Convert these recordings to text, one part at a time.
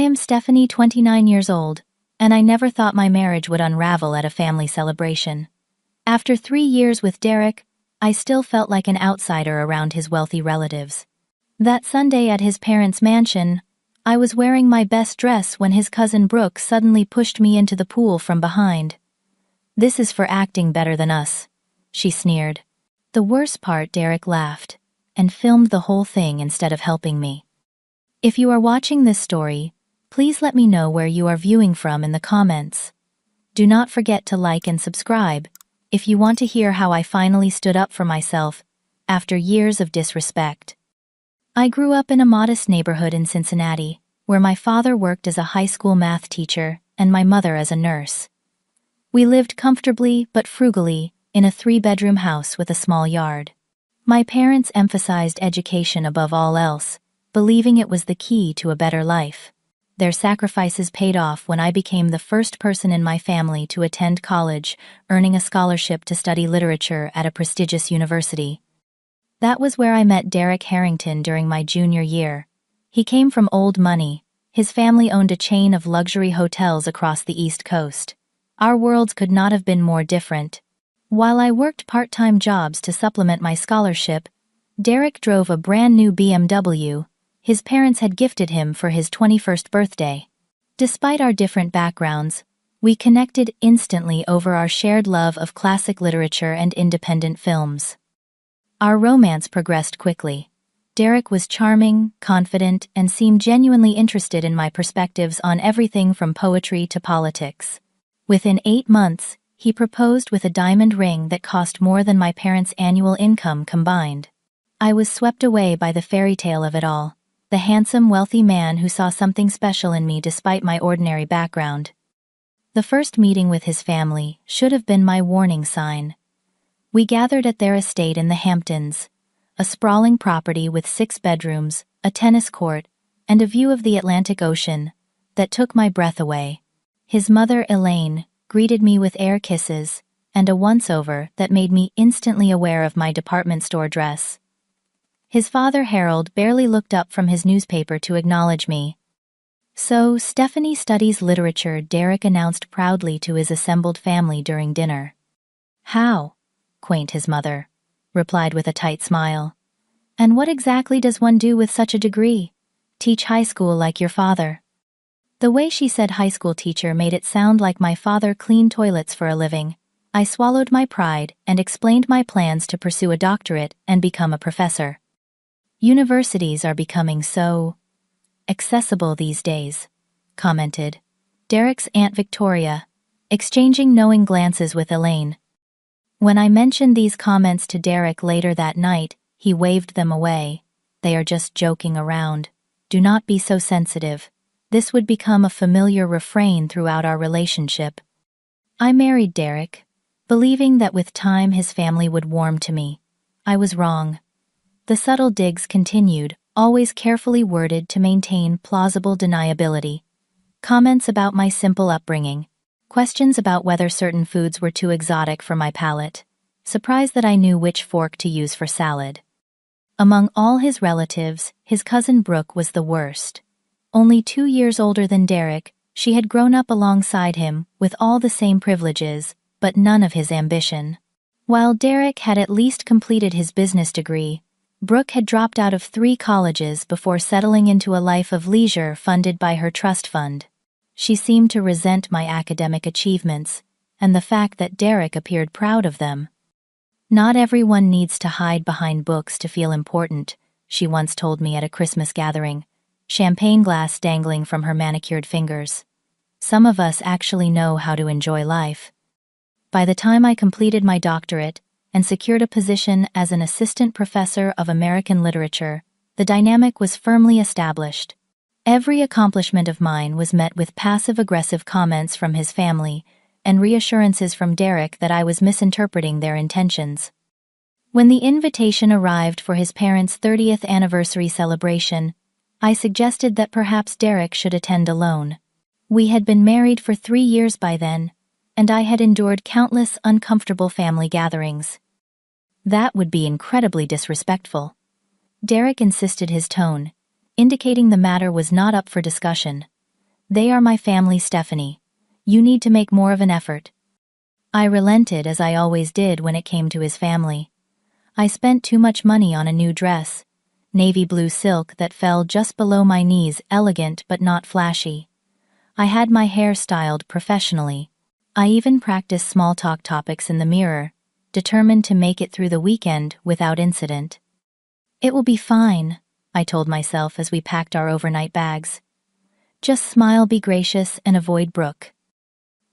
am Stephanie, 29 years old, and I never thought my marriage would unravel at a family celebration. After 3 years with Derek, I still felt like an outsider around his wealthy relatives. That Sunday at his parents' mansion, I was wearing my best dress when his cousin Brooke suddenly pushed me into the pool from behind. "This is for acting better than us," she sneered. The worst part, Derek laughed and filmed the whole thing instead of helping me. If you are watching this story, please let me know where you are viewing from in the comments. Do not forget to like and subscribe if you want to hear how I finally stood up for myself after years of disrespect. I grew up in a modest neighborhood in Cincinnati, where my father worked as a high school math teacher and my mother as a nurse. We lived comfortably but frugally in a 3-bedroom house with a small yard. My parents emphasized education above all else, believing it was the key to a better life. Their sacrifices paid off when I became the first person in my family to attend college, earning a scholarship to study literature at a prestigious university. That was where I met Derek Harrington during my junior year. He came from old money. His family owned a chain of luxury hotels across the East Coast. Our worlds could not have been more different. While I worked part-time jobs to supplement my scholarship, Derek drove a brand new BMW his parents had gifted him for his 21st birthday. Despite our different backgrounds, we connected instantly over our shared love of classic literature and independent films. Our romance progressed quickly. Derek was charming, confident, and seemed genuinely interested in my perspectives on everything from poetry to politics. Within 8 months, he proposed with a diamond ring that cost more than my parents' annual income combined. I was swept away by the fairy tale of it all. The handsome, wealthy man who saw something special in me despite my ordinary background. The first meeting with his family should have been my warning sign. We gathered at their estate in the Hamptons, a sprawling property with 6 bedrooms, a tennis court, and a view of the Atlantic Ocean that took my breath away. His mother, Elaine, greeted me with air kisses and a once-over that made me instantly aware of my department store dress. His father, Harold, barely looked up from his newspaper to acknowledge me. "So, Stephanie studies literature," Derek announced proudly to his assembled family during dinner. "How?" quaint his mother replied with a tight smile. "And what exactly does one do with such a degree? Teach high school like your father?" The way she said high school teacher made it sound like my father cleaned toilets for a living. I swallowed my pride and explained my plans to pursue a doctorate and become a professor. "Universities are becoming so accessible these days," commented Derek's Aunt Victoria, exchanging knowing glances with Elaine. When I mentioned these comments to Derek later that night, he waved them away. "They are just joking around. Do not be so sensitive." This would become a familiar refrain throughout our relationship. I married Derek, believing that with time his family would warm to me. I was wrong. The subtle digs continued, always carefully worded to maintain plausible deniability. Comments about my simple upbringing. Questions about whether certain foods were too exotic for my palate. Surprised that I knew which fork to use for salad. Among all his relatives, his cousin Brooke was the worst. Only 2 years older than Derek, she had grown up alongside him with all the same privileges, but none of his ambition. While Derek had at least completed his business degree, Brooke had dropped out of 3 colleges before settling into a life of leisure funded by her trust fund. She seemed to resent my academic achievements, and the fact that Derek appeared proud of them. "Not everyone needs to hide behind books to feel important," she once told me at a Christmas gathering, champagne glass dangling from her manicured fingers. "Some of us actually know how to enjoy life." By the time I completed my doctorate and secured a position as an assistant professor of American literature, the dynamic was firmly established. Every accomplishment of mine was met with passive-aggressive comments from his family and reassurances from Derek that I was misinterpreting their intentions. When the invitation arrived for his parents' 30th anniversary celebration, I suggested that perhaps Derek should attend alone. We had been married for 3 years by then, and I had endured countless uncomfortable family gatherings. That would be incredibly disrespectful. Derek insisted, his tone indicating the matter was not up for discussion. "They are my family, Stephanie. You need to make more of an effort." I relented, as I always did when it came to his family. I spent too much money on a new dress, navy blue silk that fell just below my knees, elegant but not flashy. I had my hair styled professionally. I even practiced small talk topics in the mirror, determined to make it through the weekend without incident. "It will be fine," I told myself as we packed our overnight bags. "Just smile, be gracious, and avoid Brooke."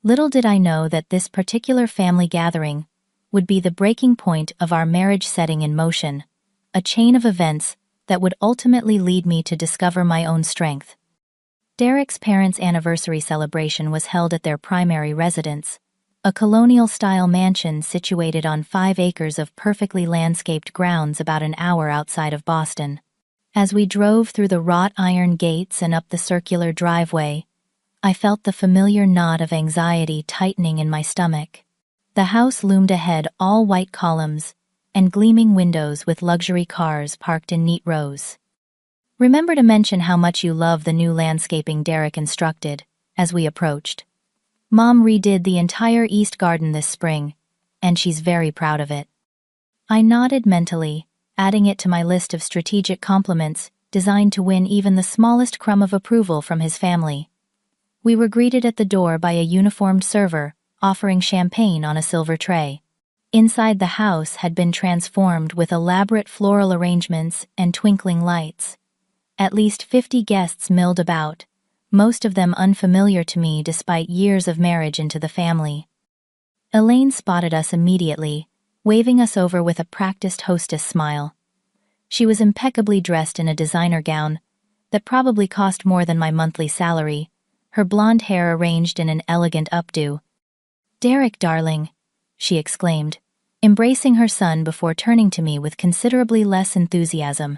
Little did I know that this particular family gathering would be the breaking point of our marriage setting in motion, a chain of events that would ultimately lead me to discover my own strength. Derek's parents' anniversary celebration was held at their primary residence, a colonial-style mansion situated on 5 acres of perfectly landscaped grounds about an hour outside of Boston. As we drove through the wrought iron gates and up the circular driveway, I felt the familiar knot of anxiety tightening in my stomach. The house loomed ahead, all white columns and gleaming windows with luxury cars parked in neat rows. "Remember to mention how much you love the new landscaping," Derek instructed, as we approached. "Mom redid the entire east garden this spring, and she's very proud of it." I nodded mentally, adding it to my list of strategic compliments designed to win even the smallest crumb of approval from his family. We were greeted at the door by a uniformed server, offering champagne on a silver tray. Inside the house had been transformed with elaborate floral arrangements and twinkling lights. At least 50 guests milled about, most of them unfamiliar to me despite years of marriage into the family. Elaine spotted us immediately, waving us over with a practiced hostess smile. She was impeccably dressed in a designer gown that probably cost more than my monthly salary, her blonde hair arranged in an elegant updo. "Derek, darling," she exclaimed, embracing her son before turning to me with considerably less enthusiasm.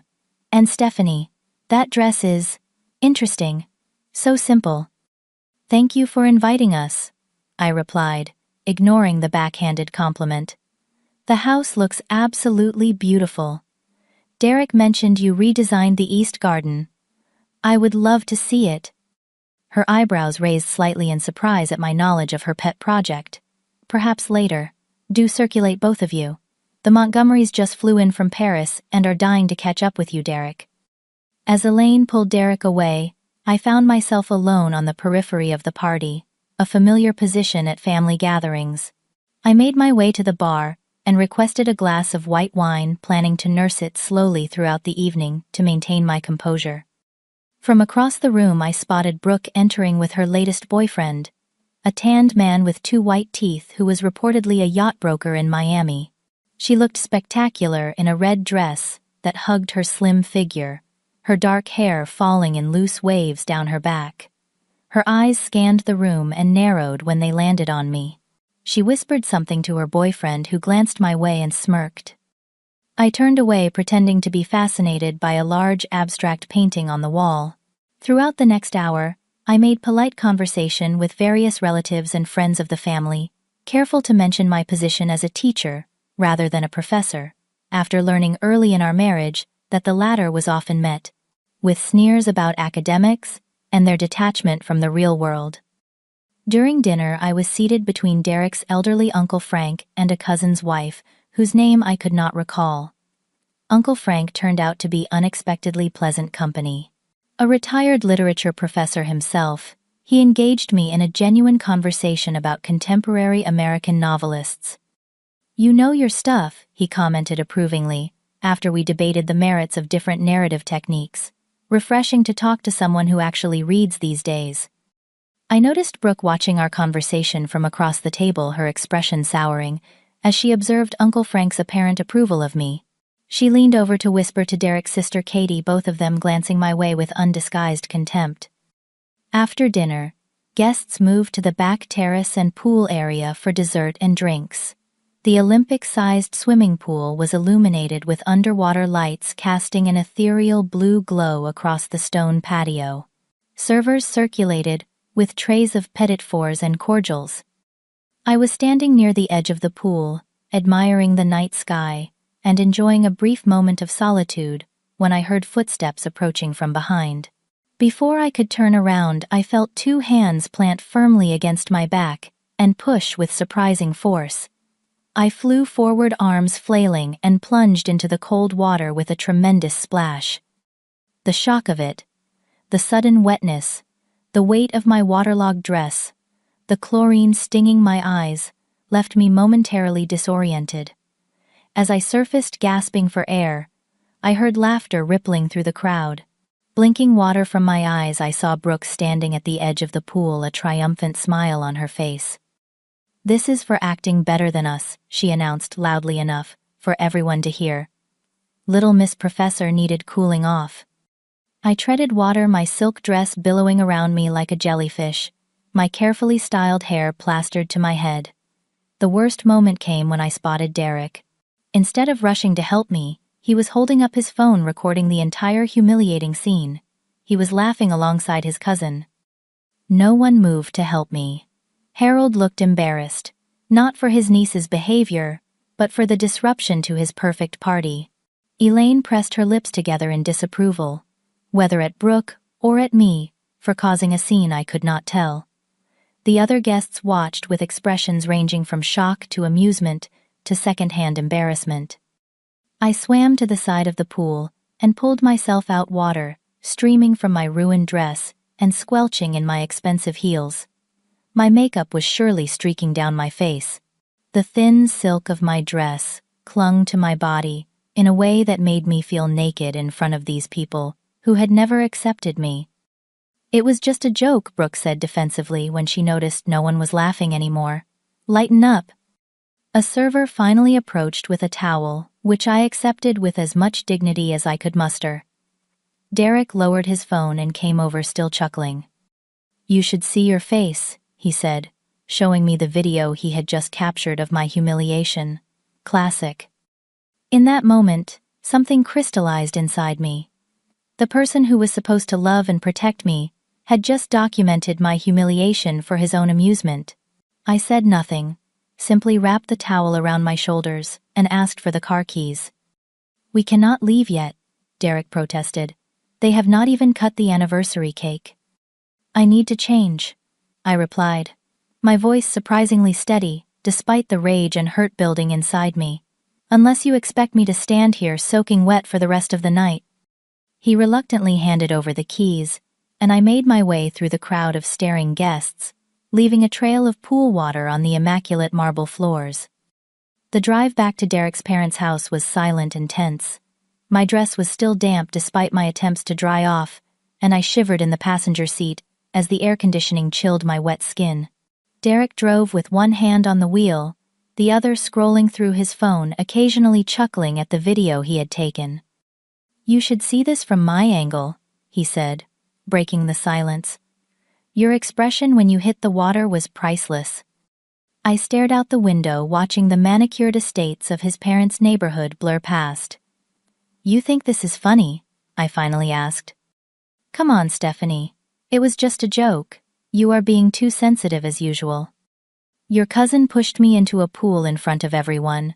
"And Stephanie, that dress is interesting, so simple." "Thank you for inviting us," I replied, ignoring the backhanded compliment. "The house looks absolutely beautiful. Derek mentioned you redesigned the East Garden. I would love to see it." Her eyebrows raised slightly in surprise at my knowledge of her pet project. "Perhaps later. Do circulate, both of you. The Montgomerys just flew in from Paris and are dying to catch up with you, Derek." As Elaine pulled Derek away, I found myself alone on the periphery of the party, a familiar position at family gatherings. I made my way to the bar and requested a glass of white wine, planning to nurse it slowly throughout the evening to maintain my composure. From across the room I spotted Brooke entering with her latest boyfriend, a tanned man with 2 white teeth who was reportedly a yacht broker in Miami. She looked spectacular in a red dress that hugged her slim figure, her dark hair falling in loose waves down her back. Her eyes scanned the room and narrowed when they landed on me. She whispered something to her boyfriend, who glanced my way and smirked. I turned away, pretending to be fascinated by a large abstract painting on the wall. Throughout the next hour, I made polite conversation with various relatives and friends of the family, careful to mention my position as a teacher rather than a professor, after learning early in our marriage that the latter was often met with sneers about academics and their detachment from the real world. During dinner, I was seated between Derek's elderly Uncle Frank and a cousin's wife, whose name I could not recall. Uncle Frank turned out to be unexpectedly pleasant company. A retired literature professor himself, he engaged me in a genuine conversation about contemporary American novelists. "You know your stuff," he commented approvingly, after we debated the merits of different narrative techniques. "Refreshing to talk to someone who actually reads these days." I noticed Brooke watching our conversation from across the table, her expression souring, as she observed Uncle Frank's apparent approval of me. She leaned over to whisper to Derek's sister Katie, both of them glancing my way with undisguised contempt. After dinner, guests moved to the back terrace and pool area for dessert and drinks. The Olympic-sized swimming pool was illuminated with underwater lights, casting an ethereal blue glow across the stone patio. Servers circulated, with trays of petit fours and cordials. I was standing near the edge of the pool, admiring the night sky and enjoying a brief moment of solitude when I heard footsteps approaching from behind. Before I could turn around, I felt two hands plant firmly against my back and push with surprising force. I flew forward, arms flailing, and plunged into the cold water with a tremendous splash. The shock of it, the sudden wetness, the weight of my waterlogged dress, the chlorine stinging my eyes, left me momentarily disoriented. As I surfaced gasping for air, I heard laughter rippling through the crowd. Blinking water from my eyes, I saw Brooke standing at the edge of the pool, a triumphant smile on her face. "This is for acting better than us," she announced loudly enough for everyone to hear. Little Miss Professor needed cooling off. I treaded water, my silk dress billowing around me like a jellyfish, my carefully styled hair plastered to my head. The worst moment came when I spotted Derek. Instead of rushing to help me, he was holding up his phone recording the entire humiliating scene. He was laughing alongside his cousin. No one moved to help me. Harold looked embarrassed, not for his niece's behavior, but for the disruption to his perfect party. Elaine pressed her lips together in disapproval, whether at Brooke or at me, for causing a scene I could not tell. The other guests watched with expressions ranging from shock to amusement to second-hand embarrassment. I swam to the side of the pool and pulled myself out, water streaming from my ruined dress and squelching in my expensive heels. My makeup was surely streaking down my face. The thin silk of my dress clung to my body in a way that made me feel naked in front of these people who had never accepted me. "It was just a joke," Brooke said defensively when she noticed no one was laughing anymore. "Lighten up." A server finally approached with a towel, which I accepted with as much dignity as I could muster. Derek lowered his phone and came over, still chuckling. "You should see your face," he said, showing me the video he had just captured of my humiliation. Classic. In that moment, something crystallized inside me. The person who was supposed to love and protect me had just documented my humiliation for his own amusement. I said nothing, simply wrapped the towel around my shoulders and asked for the car keys. "We cannot leave yet," Derek protested. "They have not even cut the anniversary cake." "I need to change," I replied, my voice surprisingly steady despite the rage and hurt building inside me. "Unless you expect me to stand here soaking wet for the rest of the night." He reluctantly handed over the keys, and I made my way through the crowd of staring guests, leaving a trail of pool water on the immaculate marble floors. The drive back to Derek's parents' house was silent and tense. My dress was still damp despite my attempts to dry off, and I shivered in the passenger seat as the air conditioning chilled my wet skin. Derek drove with one hand on the wheel, the other scrolling through his phone, occasionally chuckling at the video he had taken. "You should see this from my angle," he said, breaking the silence. "Your expression when you hit the water was priceless." I stared out the window, watching the manicured estates of his parents' neighborhood blur past. "You think this is funny?" I finally asked. "Come on, Stephanie. It was just a joke. You are being too sensitive as usual." "Your cousin pushed me into a pool in front of everyone.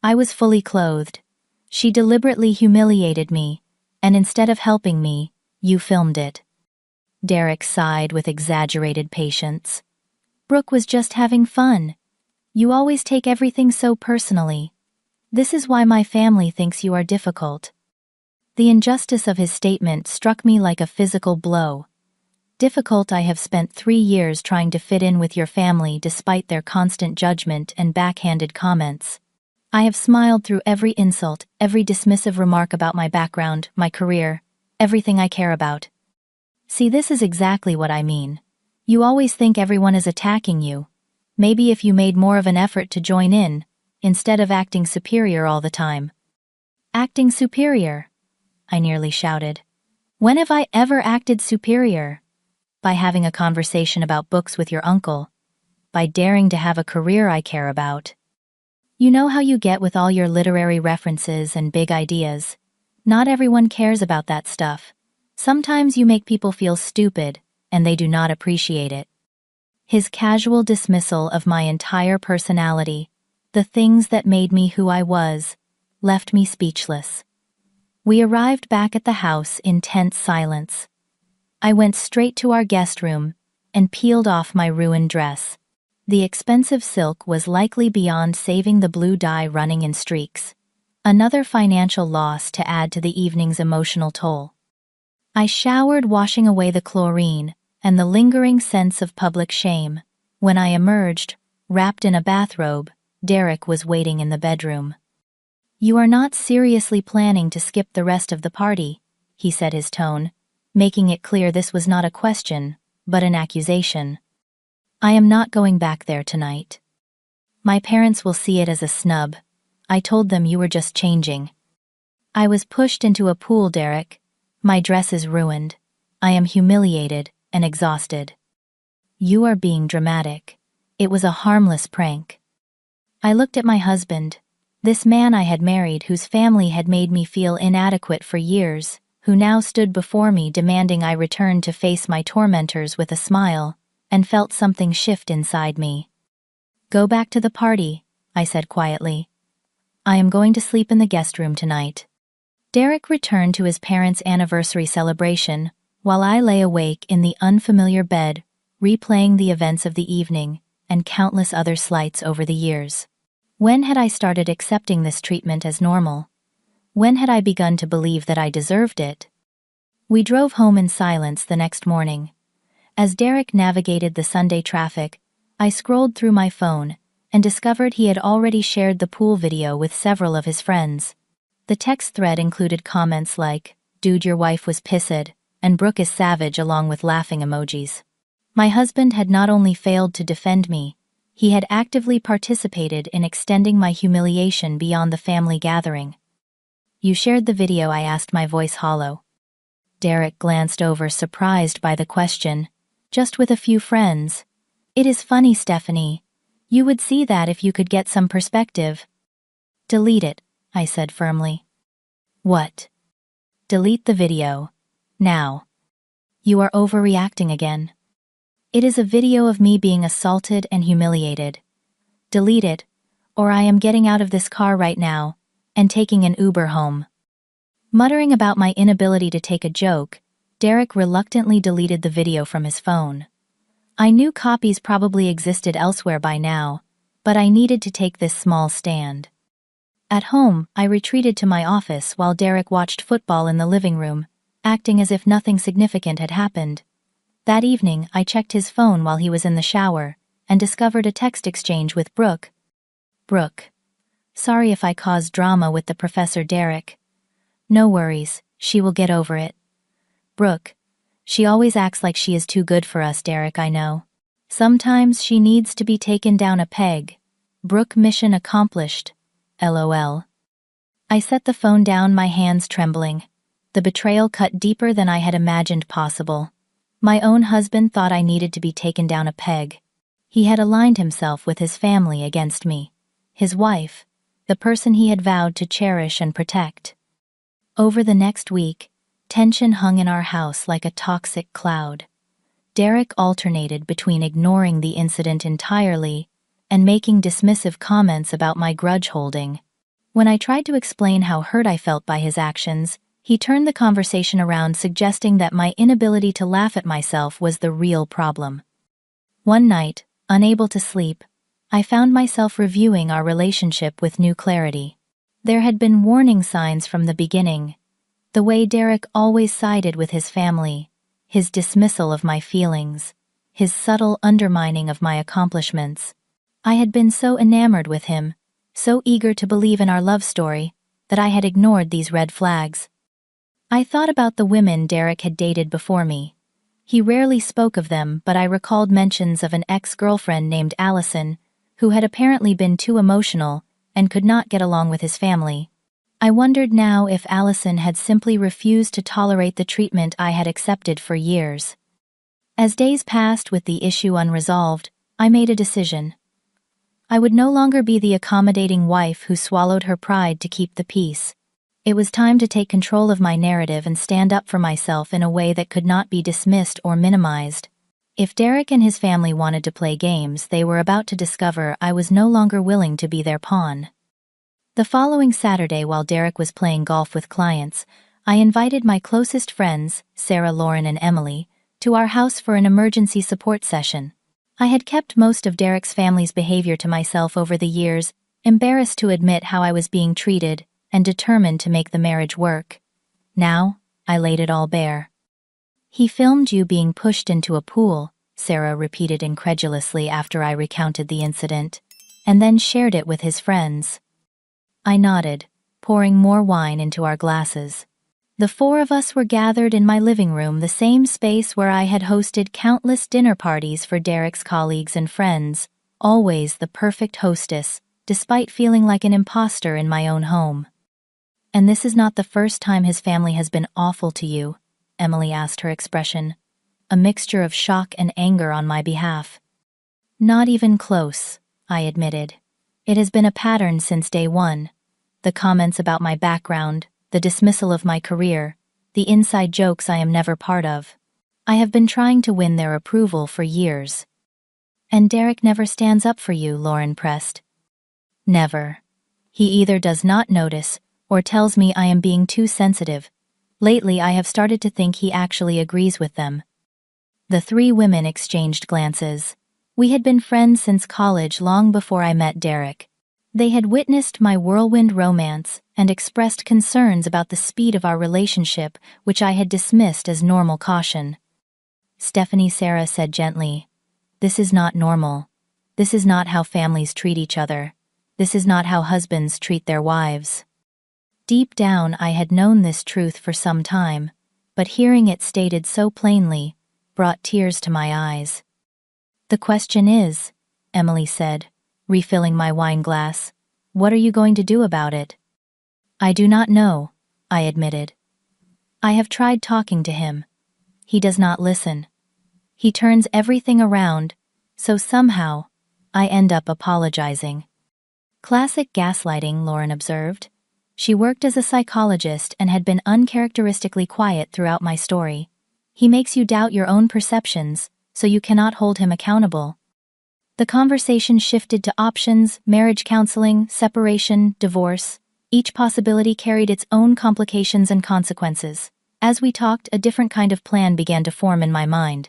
I was fully clothed. She deliberately humiliated me, and instead of helping me, you filmed it." Derek sighed with exaggerated patience. "Brooke was just having fun. You always take everything so personally. This is why my family thinks you are difficult." The injustice of his statement struck me like a physical blow. Difficult? I have spent 3 years trying to fit in with your family despite their constant judgment and backhanded comments. I have smiled through every insult, every dismissive remark about my background, my career, everything I care about. See, this is exactly what I mean. You always think everyone is attacking you. Maybe if you made more of an effort to join in, instead of acting superior all the time. Acting superior? I nearly shouted. When have I ever acted superior? By having a conversation about books with your uncle. By daring to have a career I care about. You know how you get with all your literary references and big ideas. Not everyone cares about that stuff. Sometimes you make people feel stupid, and they do not appreciate it. His casual dismissal of my entire personality, the things that made me who I was, left me speechless. We arrived back at the house in tense silence. I went straight to our guest room and peeled off my ruined dress. The expensive silk was likely beyond saving the blue dye running in streaks. Another financial loss to add to the evening's emotional toll. I showered, washing away the chlorine and the lingering sense of public shame. When I emerged, wrapped in a bathrobe, Derek was waiting in the bedroom. "You are not seriously planning to skip the rest of the party," he said, his tone making it clear this was not a question, but an accusation. "I am not going back there tonight. My parents will see it as a snub. I told them you were just changing." "I was pushed into a pool, Derek. My dress is ruined. I am humiliated and exhausted." "You are being dramatic. It was a harmless prank." I looked at my husband, this man I had married whose family had made me feel inadequate for years, who now stood before me demanding I return to face my tormentors with a smile, and felt something shift inside me. "Go back to the party," I said quietly. "I am going to sleep in the guest room tonight." Derek returned to his parents' anniversary celebration, while I lay awake in the unfamiliar bed, replaying the events of the evening and countless other slights over the years. When had I started accepting this treatment as normal? When had I begun to believe that I deserved it? We drove home in silence the next morning. As Derek navigated the Sunday traffic, I scrolled through my phone and discovered he had already shared the pool video with several of his friends. The text thread included comments like, "Dude, your wife was pissed," and "Brooke is savage," along with laughing emojis. My husband had not only failed to defend me, he had actively participated in extending my humiliation beyond the family gathering. "You shared the video?" I asked, my voice hollow. Derek glanced over, surprised by the question. "Just with a few friends. It is funny, Stephanie. You would see that if you could get some perspective." "Delete it," I said firmly. "What?" "Delete the video. Now." "You are overreacting again. It is a video of me being assaulted and humiliated. Delete it, or I am getting out of this car right now and taking an Uber home." Muttering about my inability to take a joke, Derek reluctantly deleted the video from his phone. I knew copies probably existed elsewhere by now, but I needed to take this small stand. At home, I retreated to my office while Derek watched football in the living room, acting as if nothing significant had happened. That evening, I checked his phone while he was in the shower and discovered a text exchange with Brooke. "Brooke. Sorry if I caused drama with the Professor, Derek. No worries, she will get over it. Brooke. She always acts like she is too good for us, Derek, I know. Sometimes she needs to be taken down a peg. Brooke, mission accomplished. LOL." I set the phone down, my hands trembling. The betrayal cut deeper than I had imagined possible. My own husband thought I needed to be taken down a peg. He had aligned himself with his family against me. His wife, the person he had vowed to cherish and protect. Over the next week, tension hung in our house like a toxic cloud. Derek alternated between ignoring the incident entirely and making dismissive comments about my grudge holding. When I tried to explain how hurt I felt by his actions, he turned the conversation around, suggesting that my inability to laugh at myself was the real problem. One night, unable to sleep, I found myself reviewing our relationship with new clarity. There had been warning signs from the beginning. The way Derek always sided with his family, his dismissal of my feelings, his subtle undermining of my accomplishments. I had been so enamored with him, so eager to believe in our love story, that I had ignored these red flags. I thought about the women Derek had dated before me. He rarely spoke of them, but I recalled mentions of an ex-girlfriend named Allison, who had apparently been too emotional and could not get along with his family. I wondered now if Allison had simply refused to tolerate the treatment I had accepted for years. As days passed with the issue unresolved, I made a decision. I would no longer be the accommodating wife who swallowed her pride to keep the peace. It was time to take control of my narrative and stand up for myself in a way that could not be dismissed or minimized. If Derek and his family wanted to play games, they were about to discover I was no longer willing to be their pawn. The following Saturday, while Derek was playing golf with clients, I invited my closest friends, Sarah, Lauren, and Emily, to our house for an emergency support session. I had kept most of Derek's family's behavior to myself over the years, embarrassed to admit how I was being treated, and determined to make the marriage work. Now, I laid it all bare. "He filmed you being pushed into a pool," Sarah repeated incredulously after I recounted the incident, "and then shared it with his friends." I nodded, pouring more wine into our glasses. The four of us were gathered in my living room, the same space where I had hosted countless dinner parties for Derek's colleagues and friends, always the perfect hostess, despite feeling like an imposter in my own home. "And this is not the first time his family has been awful to you?" Emily asked, her expression a mixture of shock and anger on my behalf. "Not even close," I admitted. "It has been a pattern since day one. The comments about my background, the dismissal of my career, the inside jokes I am never part of. I have been trying to win their approval for years." "And Derek never stands up for you," Lauren pressed. "Never. He either does not notice or tells me I am being too sensitive. Lately, I have started to think he actually agrees with them." The three women exchanged glances. We had been friends since college, long before I met Derek. They had witnessed my whirlwind romance and expressed concerns about the speed of our relationship, which I had dismissed as normal caution. "Stephanie," Sarah said gently, "this is not normal. This is not how families treat each other. This is not how husbands treat their wives." Deep down, I had known this truth for some time, but hearing it stated so plainly brought tears to my eyes. "The question is," Emily said, refilling my wine glass, "what are you going to do about it?" "I do not know," I admitted. "I have tried talking to him. He does not listen. He turns everything around, so somehow, I end up apologizing." "Classic gaslighting," Lauren observed. She worked as a psychologist and had been uncharacteristically quiet throughout my story. "He makes you doubt your own perceptions, so you cannot hold him accountable." The conversation shifted to options: marriage counseling, separation, divorce. Each possibility carried its own complications and consequences. As we talked, a different kind of plan began to form in my mind.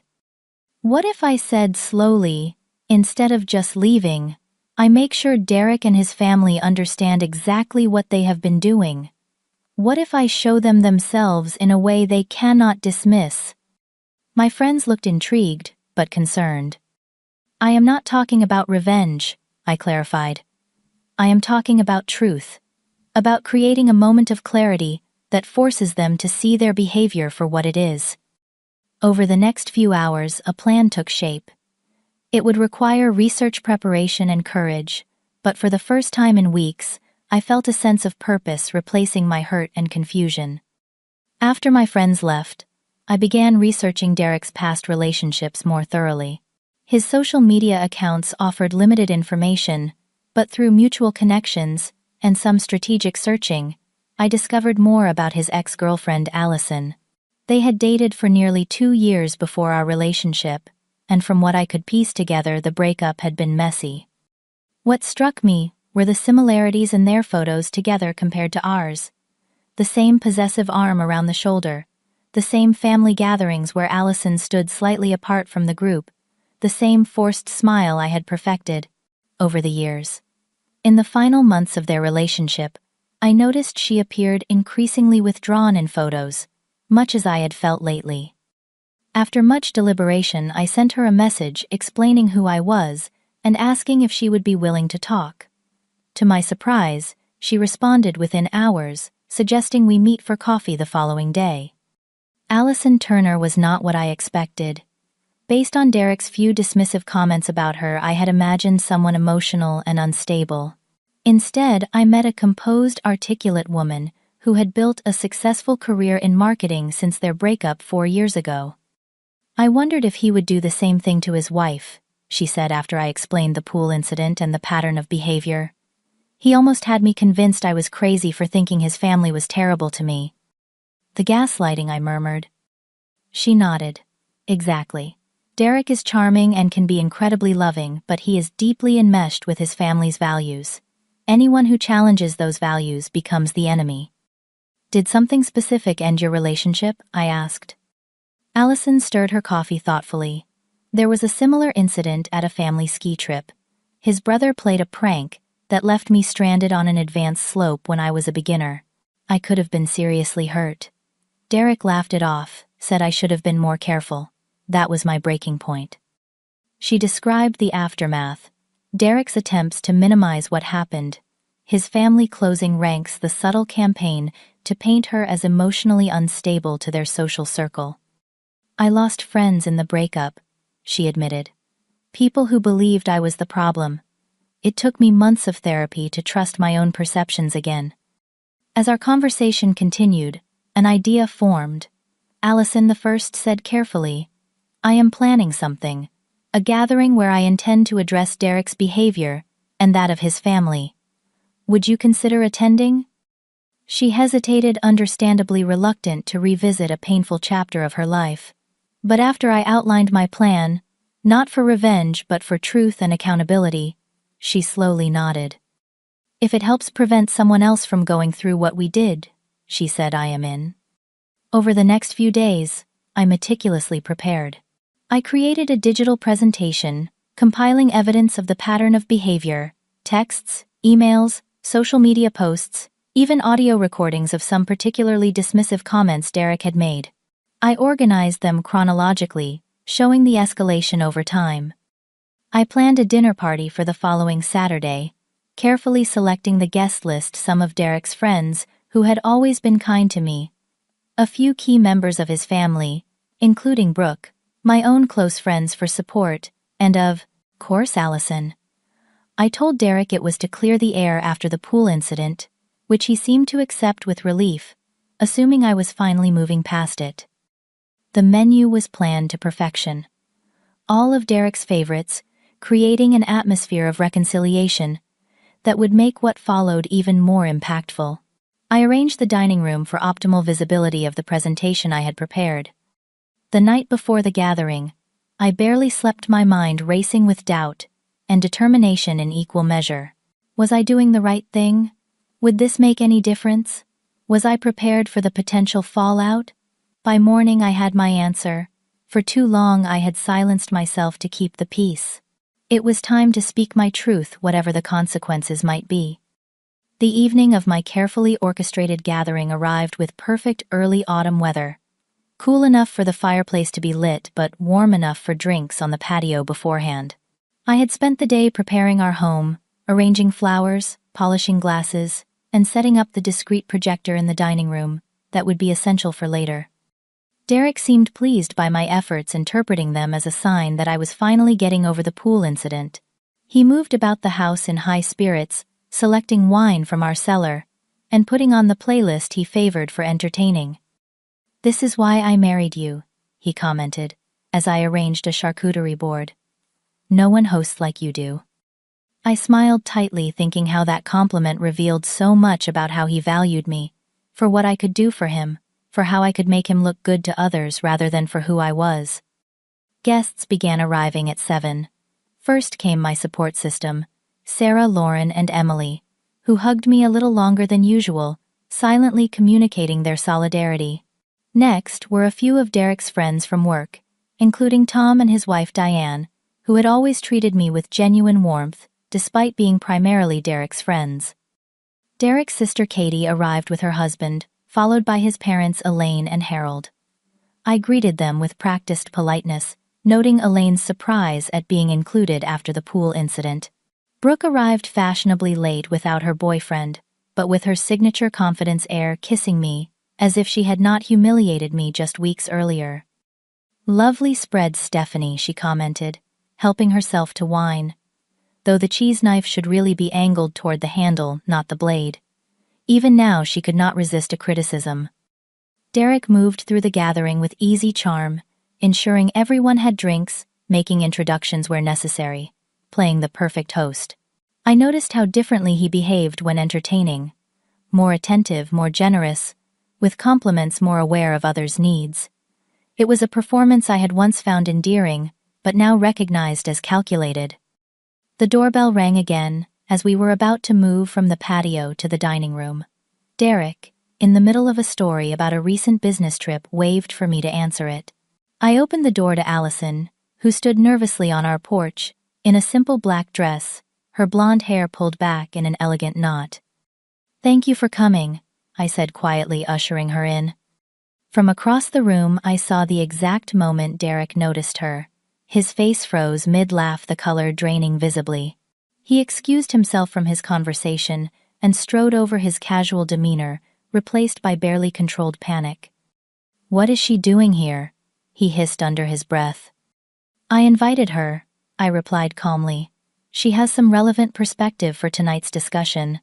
What if I said slowly, instead of just leaving, "I make sure Derek and his family understand exactly what they have been doing"? What if I show them themselves in a way they cannot dismiss? My friends looked intrigued, but concerned. "I am not talking about revenge," I clarified. "I am talking about truth, about creating a moment of clarity that forces them to see their behavior for what it is." Over the next few hours, a plan took shape. It would require research, preparation, and courage, but for the first time in weeks, I felt a sense of purpose replacing my hurt and confusion. After my friends left, I began researching Derek's past relationships more thoroughly. His social media accounts offered limited information, but through mutual connections and some strategic searching, I discovered more about his ex-girlfriend Allison. They had dated for nearly 2 years before our relationship, and from what I could piece together, the breakup had been messy. What struck me were the similarities in their photos together compared to ours. The same possessive arm around the shoulder, the same family gatherings where Allison stood slightly apart from the group, the same forced smile I had perfected over the years. In the final months of their relationship, I noticed she appeared increasingly withdrawn in photos, much as I had felt lately. After much deliberation, I sent her a message explaining who I was and asking if she would be willing to talk. To my surprise, she responded within hours, suggesting we meet for coffee the following day. Allison Turner was not what I expected. Based on Derek's few dismissive comments about her, I had imagined someone emotional and unstable. Instead, I met a composed, articulate woman who had built a successful career in marketing since their breakup 4 years ago. "I wondered if he would do the same thing to his wife," she said after I explained the pool incident and the pattern of behavior. "He almost had me convinced I was crazy for thinking his family was terrible to me." "The gaslighting," I murmured. She nodded. "Exactly. Derek is charming and can be incredibly loving, but he is deeply enmeshed with his family's values. Anyone who challenges those values becomes the enemy." "Did something specific end your relationship?" I asked. Allison stirred her coffee thoughtfully. There was a similar incident at a family ski trip. His brother played a prank that left me stranded on an advanced slope when I was a beginner. I could have been seriously hurt. Derek laughed it off, said I should have been more careful. That was my breaking point. She described the aftermath. Derek's attempts to minimize what happened. His family closing ranks, the subtle campaign to paint her as emotionally unstable to their social circle. I lost friends in the breakup, she admitted. People who believed I was the problem. It took me months of therapy to trust my own perceptions again. As our conversation continued, an idea formed. Allison the First said carefully, I am planning something, a gathering where I intend to address Derek's behavior and that of his family. Would you consider attending? She hesitated, understandably reluctant to revisit a painful chapter of her life. But after I outlined my plan, not for revenge but for truth and accountability, she slowly nodded. If it helps prevent someone else from going through what we did, she said, I am in. Over the next few days, I meticulously prepared. I created a digital presentation, compiling evidence of the pattern of behavior, texts, emails, social media posts, even audio recordings of some particularly dismissive comments Derek had made. I organized them chronologically, showing the escalation over time. I planned a dinner party for the following Saturday, carefully selecting the guest list, some of Derek's friends who had always been kind to me, a few key members of his family, including Brooke, my own close friends for support, and of course Allison. I told Derek it was to clear the air after the pool incident, which he seemed to accept with relief, assuming I was finally moving past it. The menu was planned to perfection. All of Derek's favorites, creating an atmosphere of reconciliation that would make what followed even more impactful. I arranged the dining room for optimal visibility of the presentation I had prepared. The night before the gathering, I barely slept, my mind racing with doubt and determination in equal measure. Was I doing the right thing? Would this make any difference? Was I prepared for the potential fallout? By morning I had my answer. For too long I had silenced myself to keep the peace. It was time to speak my truth, whatever the consequences might be. The evening of my carefully orchestrated gathering arrived with perfect early autumn weather. Cool enough for the fireplace to be lit, but warm enough for drinks on the patio beforehand. I had spent the day preparing our home, arranging flowers, polishing glasses, and setting up the discreet projector in the dining room that would be essential for later. Derek seemed pleased by my efforts, interpreting them as a sign that I was finally getting over the pool incident. He moved about the house in high spirits, selecting wine from our cellar, and putting on the playlist he favored for entertaining. This is why I married you, he commented, as I arranged a charcuterie board. No one hosts like you do. I smiled tightly, thinking how that compliment revealed so much about how he valued me, for what I could do for him, for how I could make him look good to others rather than for who I was. Guests began arriving at 7. First came my support system, Sarah, Lauren, and Emily, who hugged me a little longer than usual, silently communicating their solidarity. Next were a few of Derek's friends from work, including Tom and his wife Diane, who had always treated me with genuine warmth, despite being primarily Derek's friends. Derek's sister Katie arrived with her husband, followed by his parents Elaine and Harold. I greeted them with practiced politeness, noting Elaine's surprise at being included after the pool incident. Brooke arrived fashionably late without her boyfriend, but with her signature confidence air, kissing me, as if she had not humiliated me just weeks earlier. Lovely spread, Stephanie, she commented, helping herself to wine. Though the cheese knife should really be angled toward the handle, not the blade. Even now she could not resist a criticism. Derek moved through the gathering with easy charm, ensuring everyone had drinks, making introductions where necessary, playing the perfect host. I noticed how differently he behaved when entertaining. More attentive, more generous, with compliments, more aware of others' needs. It was a performance I had once found endearing, but now recognized as calculated. The doorbell rang again, as we were about to move from the patio to the dining room. Derek, in the middle of a story about a recent business trip, waved for me to answer it. I opened the door to Allison, who stood nervously on our porch, in a simple black dress, her blonde hair pulled back in an elegant knot. "Thank you for coming," I said quietly, ushering her in. From across the room, I saw the exact moment Derek noticed her. His face froze mid-laugh, the color draining visibly. He excused himself from his conversation and strode over, his casual demeanor replaced by barely controlled panic. "What is she doing here?" he hissed under his breath. "I invited her," I replied calmly. "She has some relevant perspective for tonight's discussion."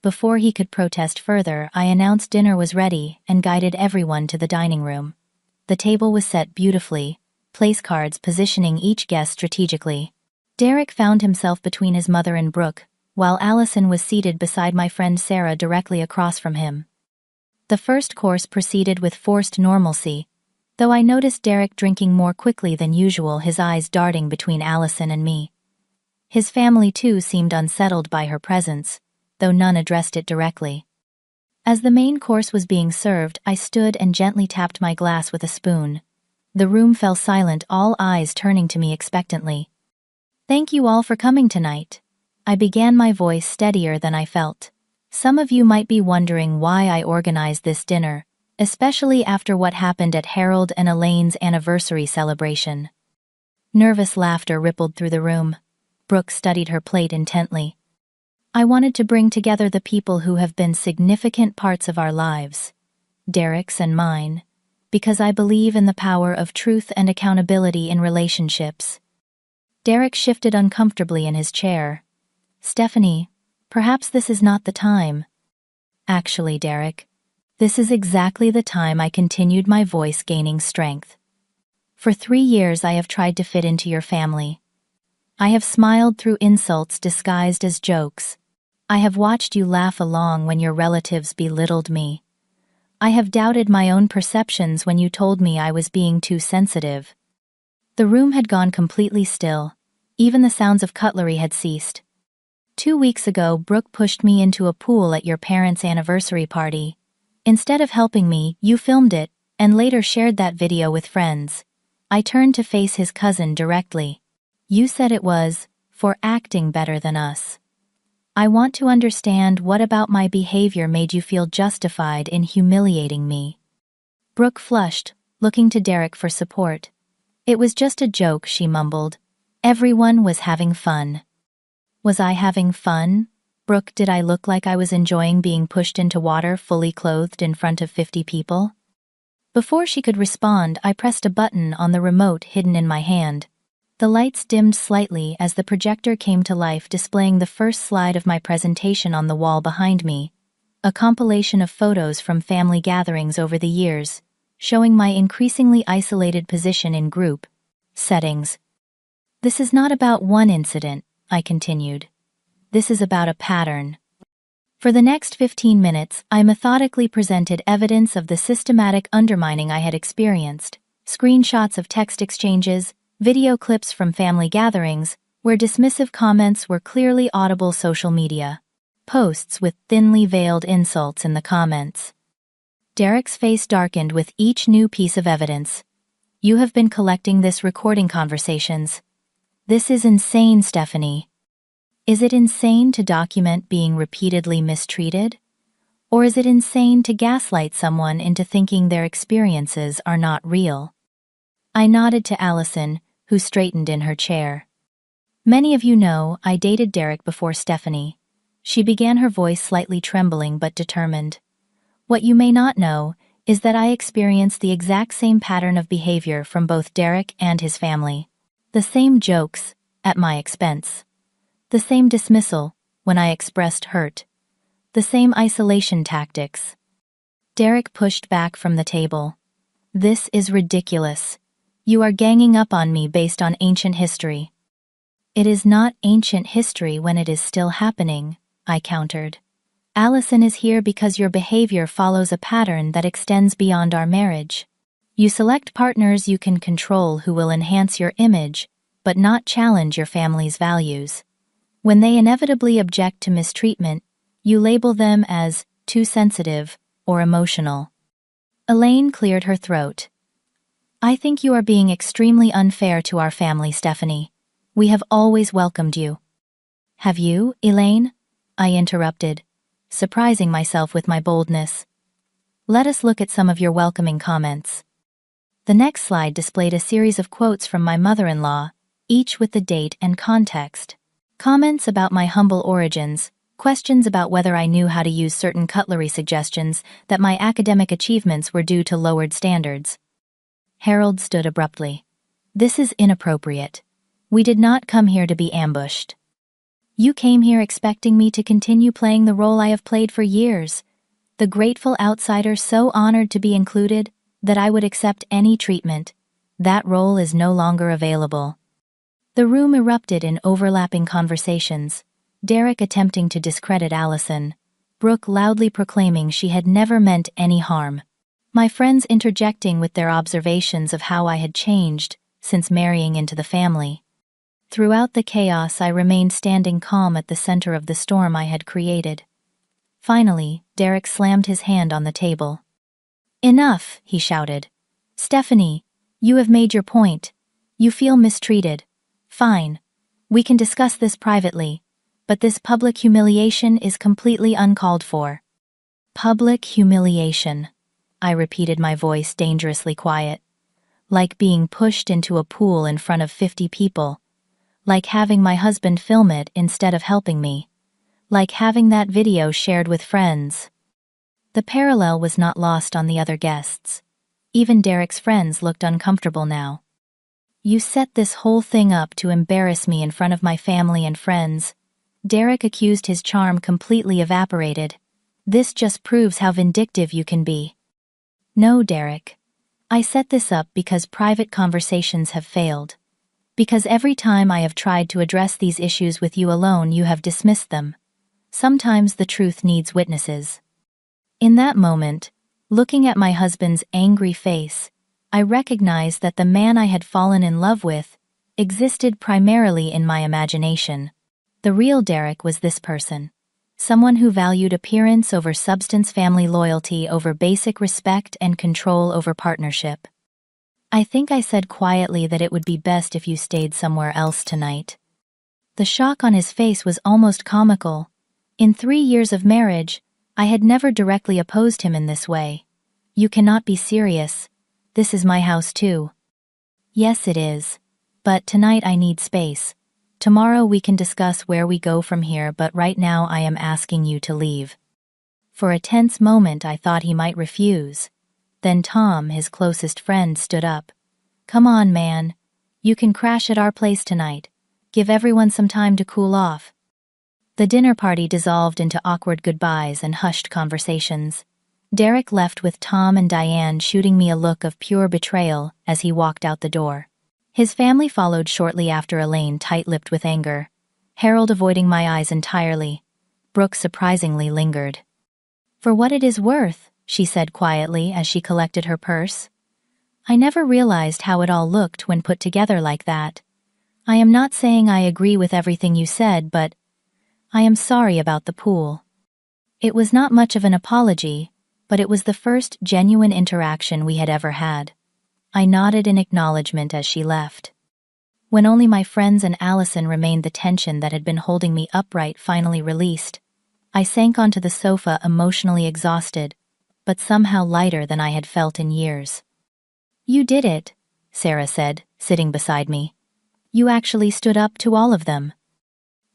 Before he could protest further, I announced dinner was ready and guided everyone to the dining room. The table was set beautifully, place cards positioning each guest strategically. Derek found himself between his mother and Brooke, while Allison was seated beside my friend Sarah directly across from him. The first course proceeded with forced normalcy, though I noticed Derek drinking more quickly than usual, his eyes darting between Allison and me. His family too seemed unsettled by her presence, though none addressed it directly. As the main course was being served, I stood and gently tapped my glass with a spoon. The room fell silent, all eyes turning to me expectantly. "Thank you all for coming tonight." I began, my voice steadier than I felt. "Some of you might be wondering why I organized this dinner, especially after what happened at Harold and Elaine's anniversary celebration." Nervous laughter rippled through the room. Brooke studied her plate intently. "I wanted to bring together the people who have been significant parts of our lives, Derek's and mine, because I believe in the power of truth and accountability in relationships." Derek shifted uncomfortably in his chair. "Stephanie, perhaps this is not the time." "Actually, Derek, this is exactly the time," I continued, my voice gaining strength. "For 3 years I have tried to fit into your family. I have smiled through insults disguised as jokes. I have watched you laugh along when your relatives belittled me. I have doubted my own perceptions when you told me I was being too sensitive." The room had gone completely still. Even the sounds of cutlery had ceased. "2 weeks ago, Brooke pushed me into a pool at your parents' anniversary party. Instead of helping me, you filmed it, and later shared that video with friends." I turned to face his cousin directly. "You said it was for acting better than us. I want to understand, what about my behavior made you feel justified in humiliating me?" Brooke flushed, looking to Derek for support. "It was just a joke," she mumbled. "Everyone was having fun." Was I having fun? Brooke, did I look like I was enjoying being pushed into water fully clothed in front of 50 people? Before she could respond, I pressed a button on the remote hidden in my hand. The lights dimmed slightly as the projector came to life, displaying the first slide of my presentation on the wall behind me, a compilation of photos from family gatherings over the years, showing my increasingly isolated position in group settings. "This is not about one incident," I continued. "This is about a pattern." For the next 15 minutes, I methodically presented evidence of the systematic undermining I had experienced, screenshots of text exchanges, video clips from family gatherings, where dismissive comments were clearly audible, social media posts with thinly veiled insults in the comments. Derek's face darkened with each new piece of evidence. "You have been collecting this, recording conversations. This is insane, Stephanie. Is it insane to document being repeatedly mistreated? Or is it insane to gaslight someone into thinking their experiences are not real?" I nodded to Allison, who straightened in her chair. "Many of you know I dated Derek before Stephanie." She began, her voice slightly trembling but determined. "What you may not know is that I experienced the exact same pattern of behavior from both Derek and his family. The same jokes, at my expense. The same dismissal, when I expressed hurt. The same isolation tactics." Derek pushed back from the table. "This is ridiculous. You are ganging up on me based on ancient history." "It is not ancient history when it is still happening," I countered. "Allison is here because your behavior follows a pattern that extends beyond our marriage. You select partners you can control who will enhance your image, but not challenge your family's values. When they inevitably object to mistreatment, you label them as too sensitive or emotional." Elaine cleared her throat. I think you are being extremely unfair to our family, Stephanie. We have always welcomed you. Have you, Elaine? I interrupted, surprising myself with my boldness. Let us look at some of your welcoming comments. The next slide displayed a series of quotes from my mother-in-law, each with the date and context. Comments about my humble origins, questions about whether I knew how to use certain cutlery, suggestions that my academic achievements were due to lowered standards. Harold stood abruptly. This is inappropriate. We did not come here to be ambushed. You came here expecting me to continue playing the role I have played for years, the grateful outsider so honored to be included that I would accept any treatment. That role is no longer available. The room erupted in overlapping conversations, Derek attempting to discredit Allison, Brooke loudly proclaiming she had never meant any harm, my friends interjecting with their observations of how I had changed since marrying into the family. Throughout the chaos, I remained standing calm at the center of the storm I had created. Finally, Derek slammed his hand on the table. Enough, he shouted. Stephanie, you have made your point. You feel mistreated. Fine. We can discuss this privately, but this public humiliation is completely uncalled for. Public humiliation. I repeated, my voice dangerously quiet. Like being pushed into a pool in front of 50 people. Like having my husband film it instead of helping me. Like having that video shared with friends. The parallel was not lost on the other guests. Even Derek's friends looked uncomfortable now. You set this whole thing up to embarrass me in front of my family and friends. Derek accused, his charm completely evaporated. This just proves how vindictive you can be. No, Derek. I set this up because private conversations have failed. Because every time I have tried to address these issues with you alone, you have dismissed them. Sometimes the truth needs witnesses. In that moment, looking at my husband's angry face, I recognized that the man I had fallen in love with existed primarily in my imagination. The real Derek was this person. Someone who valued appearance over substance, family loyalty over basic respect, and control over partnership. I think I said quietly that it would be best if you stayed somewhere else tonight. The shock on his face was almost comical. In 3 years of marriage, I had never directly opposed him in this way. You cannot be serious. This is my house too. Yes, it is. But tonight I need space. Tomorrow we can discuss where we go from here, but right now I am asking you to leave. For a tense moment I thought he might refuse. Then Tom, his closest friend, stood up. Come on, man. You can crash at our place tonight. Give everyone some time to cool off. The dinner party dissolved into awkward goodbyes and hushed conversations. Derek left with Tom and Diane shooting me a look of pure betrayal as he walked out the door. His family followed shortly after, Elaine tight-lipped with anger. Harold avoiding my eyes entirely. Brooke surprisingly lingered. For what it is worth, she said quietly as she collected her purse. I never realized how it all looked when put together like that. I am not saying I agree with everything you said, but I am sorry about the pool. It was not much of an apology, but it was the first genuine interaction we had ever had. I nodded in acknowledgement as she left. When only my friends and Allison remained, the tension that had been holding me upright finally released. I sank onto the sofa, emotionally exhausted, but somehow lighter than I had felt in years. You did it, Sarah said, sitting beside me. You actually stood up to all of them.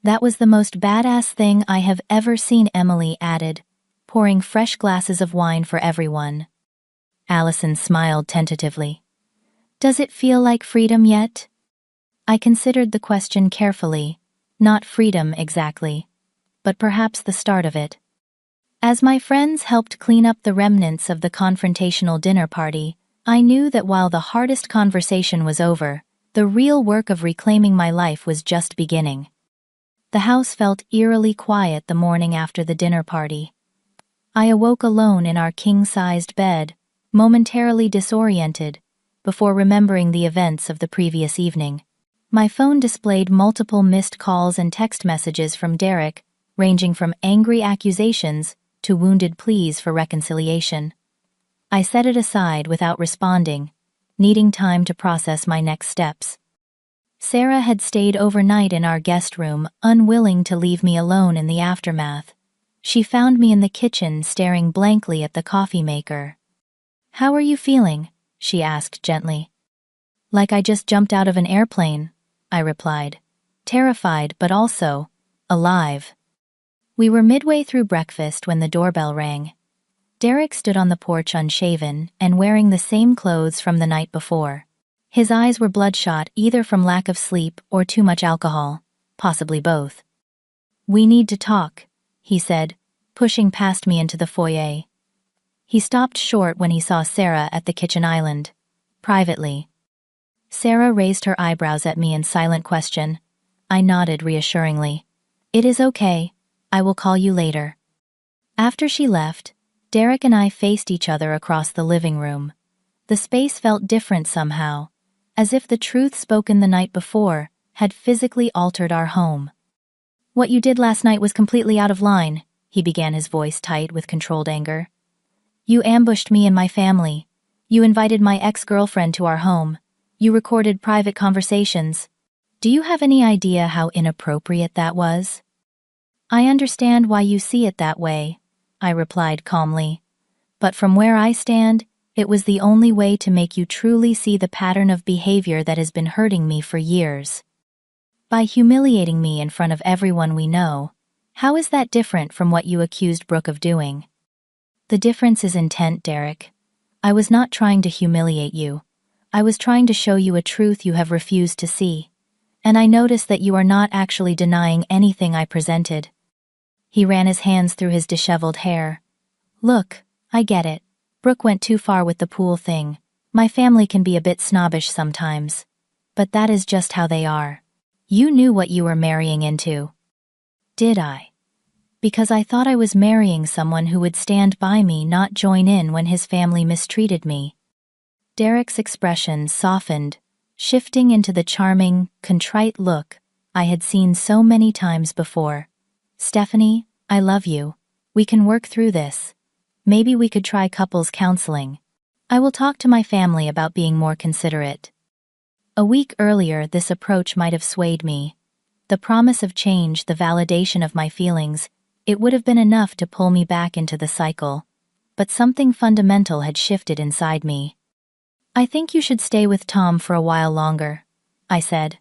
That was the most badass thing I have ever seen, Emily added, pouring fresh glasses of wine for everyone. Allison smiled tentatively. Does it feel like freedom yet? I considered the question carefully. Not freedom exactly, but perhaps the start of it. As my friends helped clean up the remnants of the confrontational dinner party, I knew that while the hardest conversation was over, the real work of reclaiming my life was just beginning. The house felt eerily quiet the morning after the dinner party. I awoke alone in our king-sized bed, momentarily disoriented, before remembering the events of the previous evening. My phone displayed multiple missed calls and text messages from Derek, ranging from angry accusations to wounded pleas for reconciliation. I set it aside without responding, needing time to process my next steps. Sarah had stayed overnight in our guest room, unwilling to leave me alone in the aftermath. She found me in the kitchen staring blankly at the coffee maker. "How are you feeling?" she asked gently. "Like I just jumped out of an airplane," I replied, terrified but also alive. We were midway through breakfast when the doorbell rang. Derek stood on the porch unshaven and wearing the same clothes from the night before. His eyes were bloodshot either from lack of sleep or too much alcohol, possibly both. "We need to talk," he said, pushing past me into the foyer. He stopped short when he saw Sarah at the kitchen island. Privately. Sarah raised her eyebrows at me in silent question. I nodded reassuringly. "It is okay. I will call you later." After she left, Derek and I faced each other across the living room. The space felt different somehow, as if the truth spoken the night before had physically altered our home. "What you did last night was completely out of line," he began, his voice tight with controlled anger. "You ambushed me and my family. You invited my ex-girlfriend to our home. You recorded private conversations. Do you have any idea how inappropriate that was?" "I understand why you see it that way," I replied calmly. "But from where I stand, it was the only way to make you truly see the pattern of behavior that has been hurting me for years. By humiliating me in front of everyone we know, how is that different from what you accused Brooke of doing?" "The difference is intent, Derek. I was not trying to humiliate you. I was trying to show you a truth you have refused to see. And I noticed that you are not actually denying anything I presented." He ran his hands through his disheveled hair. "Look, I get it. Brooke went too far with the pool thing. My family can be a bit snobbish sometimes. But that is just how they are. You knew what you were marrying into." "Did I?" "Because I thought I was marrying someone who would stand by me, not join in when his family mistreated me." Derek's expression softened, shifting into the charming, contrite look I had seen so many times before. "Stephanie, I love you. We can work through this. Maybe we could try couples counseling. I will talk to my family about being more considerate." A week earlier, this approach might have swayed me. The promise of change, the validation of my feelings, it would have been enough to pull me back into the cycle. But something fundamental had shifted inside me. "I think you should stay with Tom for a while longer," I said.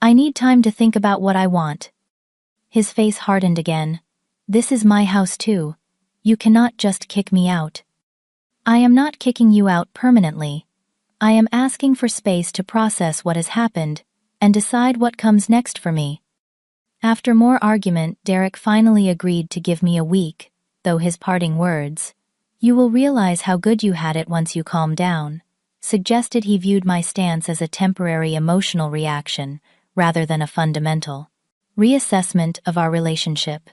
"I need time to think about what I want." His face hardened again. "This is my house too. You cannot just kick me out." "I am not kicking you out permanently. I am asking for space to process what has happened and decide what comes next for me." After more argument, Derek finally agreed to give me a week, though his parting words, "You will realize how good you had it once you calm down," suggested he viewed my stance as a temporary emotional reaction rather than a fundamental reassessment of our relationship.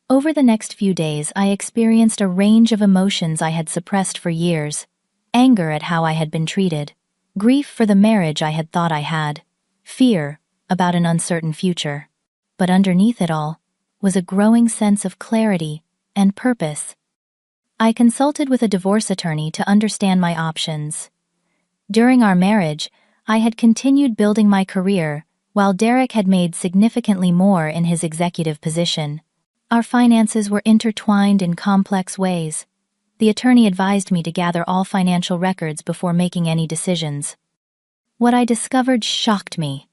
Over the next few days, I experienced a range of emotions I had suppressed for years: anger at how I had been treated, grief for the marriage I had thought I had, fear about an uncertain future. But underneath it all was a growing sense of clarity and purpose. I consulted with a divorce attorney to understand my options. During our marriage, I had continued building my career, while Derek had made significantly more in his executive position. Our finances were intertwined in complex ways. The attorney advised me to gather all financial records before making any decisions. What I discovered shocked me.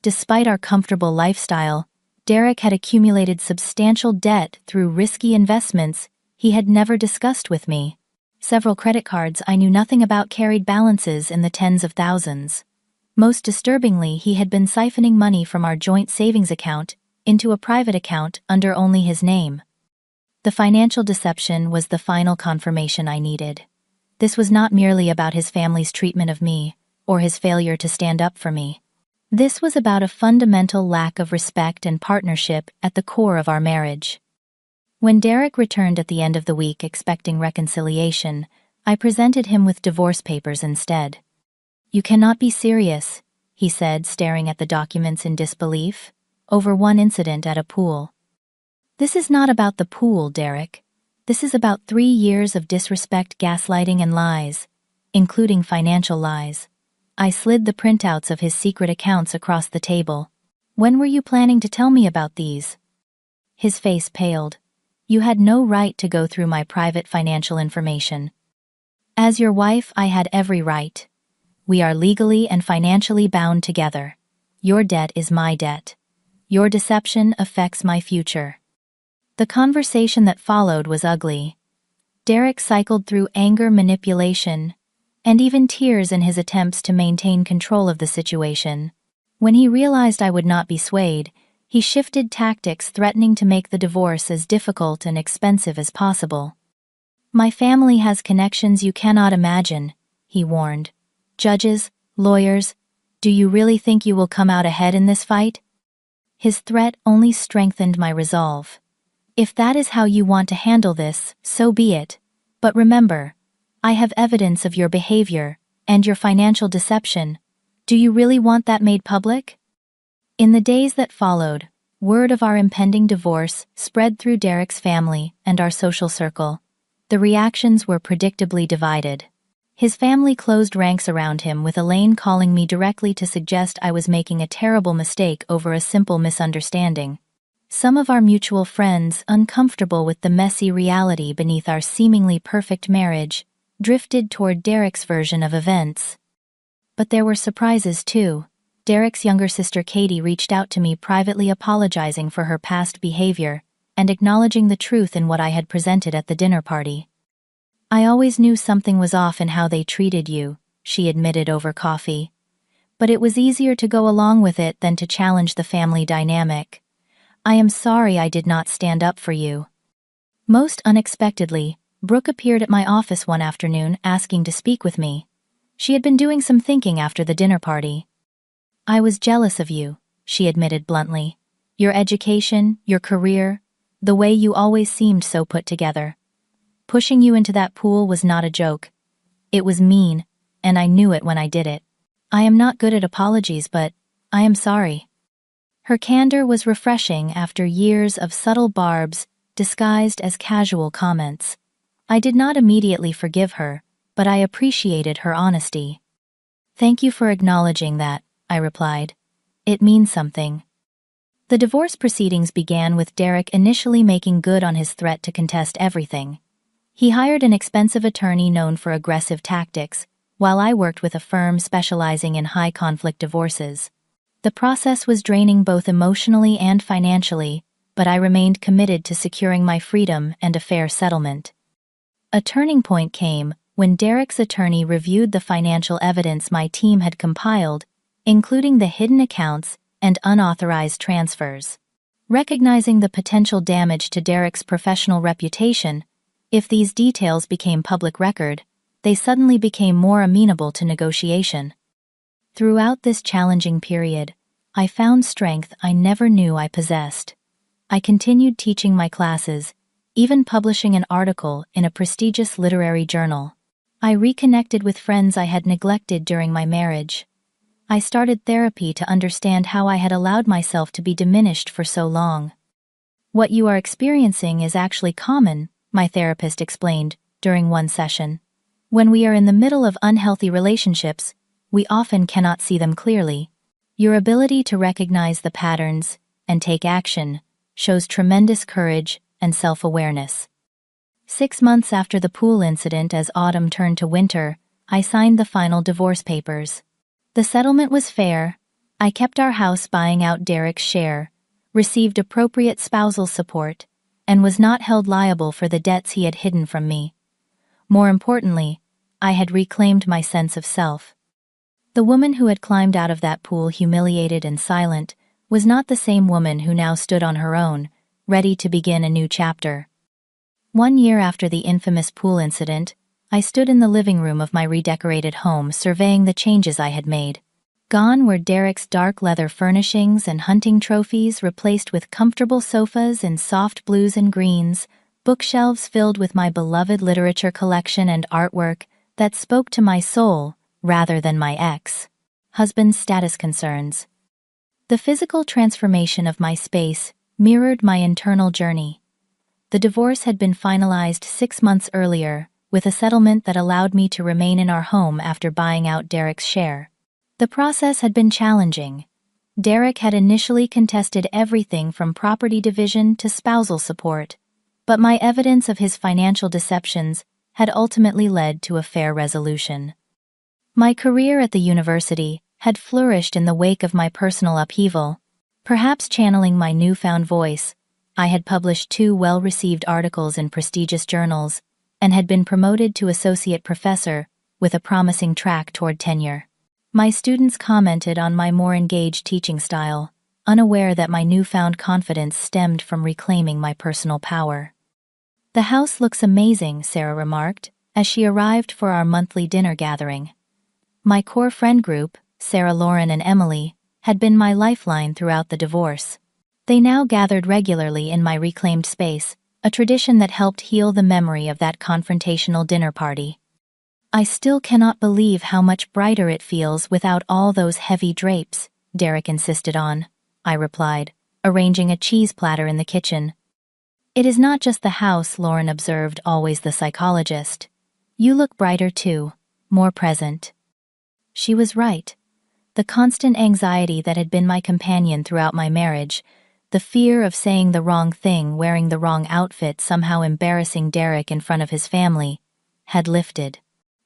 Despite our comfortable lifestyle, Derek had accumulated substantial debt through risky investments he had never discussed with me. Several credit cards I knew nothing about carried balances in the tens of thousands. Most disturbingly, he had been siphoning money from our joint savings account into a private account under only his name. The financial deception was the final confirmation I needed. This was not merely about his family's treatment of me, or his failure to stand up for me. This was about a fundamental lack of respect and partnership at the core of our marriage. When Derek returned at the end of the week expecting reconciliation, I presented him with divorce papers instead. "You cannot be serious," he said, staring at the documents in disbelief, "over one incident at a pool." "This is not about the pool, Derek. This is about 3 years of disrespect, gaslighting, and lies. including financial lies. I slid the printouts of his secret accounts across the table. When were you planning to tell me about these? His face paled. You had no right to go through my private financial information. As your wife, I had every right. We are legally and financially bound together. Your debt is my debt. Your deception affects my future. The conversation that followed was ugly. Derek cycled through anger, manipulation, and even tears in his attempts to maintain control of the situation. When he realized I would not be swayed, he shifted tactics, threatening to make the divorce as difficult and expensive as possible. My family has connections you cannot imagine, he warned. Judges, lawyers, do you really think you will come out ahead in this fight? His threat only strengthened my resolve. If that is how you want to handle this, so be it. But remember, I have evidence of your behavior and your financial deception. Do you really want that made public? In the days that followed, word of our impending divorce spread through Derek's family and our social circle. The reactions were predictably divided. His family closed ranks around him, with Elaine calling me directly to suggest I was making a terrible mistake over a simple misunderstanding. Some of our mutual friends, uncomfortable with the messy reality beneath our seemingly perfect marriage, drifted toward Derek's version of events. But there were surprises too. Derek's younger sister Katie reached out to me privately, apologizing for her past behavior and acknowledging the truth in what I had presented at the dinner party. I always knew something was off in how they treated you, she admitted over coffee. But it was easier to go along with it than to challenge the family dynamic. I am sorry I did not stand up for you. Most unexpectedly, Brooke appeared at my office one afternoon asking to speak with me. She had been doing some thinking after the dinner party. I was jealous of you, she admitted bluntly. Your education, your career, the way you always seemed so put together. Pushing you into that pool was not a joke. It was mean, and I knew it when I did it. I am not good at apologies, but I am sorry. Her candor was refreshing after years of subtle barbs disguised as casual comments. I did not immediately forgive her, but I appreciated her honesty. Thank you for acknowledging that, I replied. It means something. The divorce proceedings began with Derek initially making good on his threat to contest everything. He hired an expensive attorney known for aggressive tactics, while I worked with a firm specializing in high-conflict divorces. The process was draining both emotionally and financially, but I remained committed to securing my freedom and a fair settlement. A turning point came when Derek's attorney reviewed the financial evidence my team had compiled, including the hidden accounts and unauthorized transfers. Recognizing the potential damage to Derek's professional reputation, if these details became public record, they suddenly became more amenable to negotiation. Throughout this challenging period, I found strength I never knew I possessed. I continued teaching my classes, even publishing an article in a prestigious literary journal. I reconnected with friends I had neglected during my marriage. I started therapy to understand how I had allowed myself to be diminished for so long. What you are experiencing is actually common, my therapist explained during one session. When we are in the middle of unhealthy relationships, we often cannot see them clearly. Your ability to recognize the patterns and take action shows tremendous courage and self-awareness. 6 months after the pool incident, as autumn turned to winter, I signed the final divorce papers. The settlement was fair. I kept our house, buying out Derek's share, received appropriate spousal support, and was not held liable for the debts he had hidden from me. More importantly, I had reclaimed my sense of self. The woman who had climbed out of that pool humiliated and silent was not the same woman who now stood on her own, ready to begin a new chapter. 1 year after the infamous pool incident, I stood in the living room of my redecorated home, surveying the changes I had made. Gone were Derek's dark leather furnishings and hunting trophies, replaced with comfortable sofas in soft blues and greens, bookshelves filled with my beloved literature collection and artwork that spoke to my soul rather than my ex-husband's status concerns. The physical transformation of my space mirrored my internal journey. The divorce had been finalized 6 months earlier, with a settlement that allowed me to remain in our home after buying out Derek's share. The process had been challenging. Derek had initially contested everything from property division to spousal support, but my evidence of his financial deceptions had ultimately led to a fair resolution. My career at the university had flourished in the wake of my personal upheaval. Perhaps channeling my newfound voice, I had published 2 well-received articles in prestigious journals and had been promoted to associate professor with a promising track toward tenure. My students commented on my more engaged teaching style, unaware that my newfound confidence stemmed from reclaiming my personal power. "The house looks amazing," Sarah remarked, as she arrived for our monthly dinner gathering. My core friend group, Sarah, Lauren, and Emily, had been my lifeline throughout the divorce. They now gathered regularly in my reclaimed space, a tradition that helped heal the memory of that confrontational dinner party. "I still cannot believe how much brighter it feels without all those heavy drapes," Derek insisted on. I replied, arranging a cheese platter in the kitchen. "It is not just the house," Lauren observed, always the psychologist. "You look brighter too, more present." She was right. The constant anxiety that had been my companion throughout my marriage, the fear of saying the wrong thing, wearing the wrong outfit, somehow embarrassing Derek in front of his family, had lifted.